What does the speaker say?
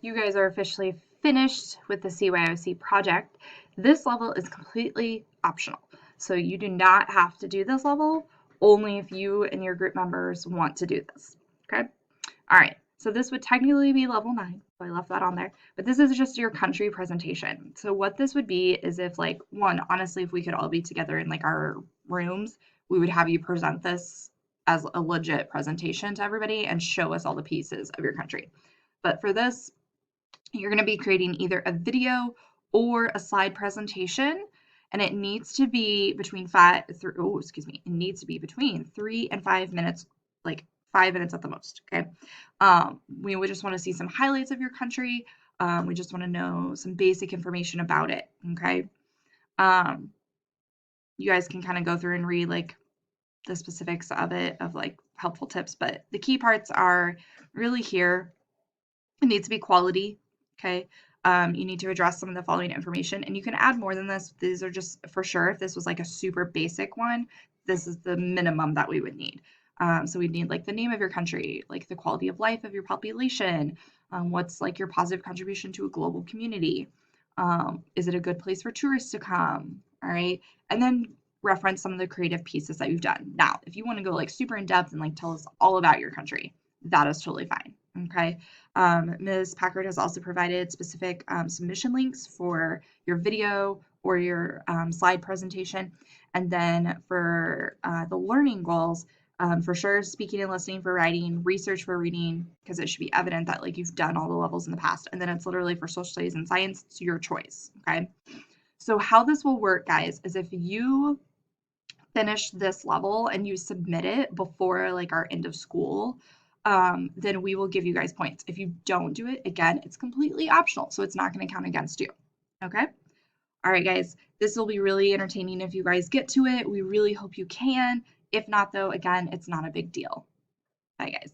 You guys are officially finished with the CYOC project. This level is completely optional. So you do not have to do this level, only if you and your group members want to do this. Okay? All right. So this would technically be level 9. So I left that on there. But this is just your country presentation. So what this would be is if like one, honestly, if we could all be together in like our rooms, we would have you present this as a legit presentation to everybody and show us all the pieces of your country. But for this, you're going to be creating either a video or a slide presentation, and it needs to be between it needs to be between 3 and 5 minutes, like 5 minutes at the most. Okay. We would just want to see some highlights of your country. We just want to know some basic information about it. Okay. You guys can kind of go through and read like the specifics of it, of like helpful tips, but the key parts are really here. It needs to be quality. Okay. You need to address some of the following information, and you can add more than this. These are just for sure. If this was like a super basic one, this is the minimum that we would need. So we'd need like the name of your country, like the quality of life of your population, what's like your positive contribution to a global community. Is it a good place for tourists to come? All right. And then reference some of the creative pieces that you've done. Now, if you want to go like super in depth and like tell us all about your country, that is totally fine. Okay. Ms. Packard has also provided specific submission links for your video or your slide presentation. And then for the learning goals, for sure, speaking and listening for writing, research for reading, because it should be evident that like you've done all the levels in the past. And then it's literally for social studies and science, it's your choice. Okay. So how this will work, guys, is if you finish this level and you submit it before like our end of school, then we will give you guys points. If you don't do it, again, it's completely optional, so it's not going to count against you. Okay? All right, guys, this will be really entertaining if you guys get to it. We really hope you can. If not, though, again, it's not a big deal. Bye, guys.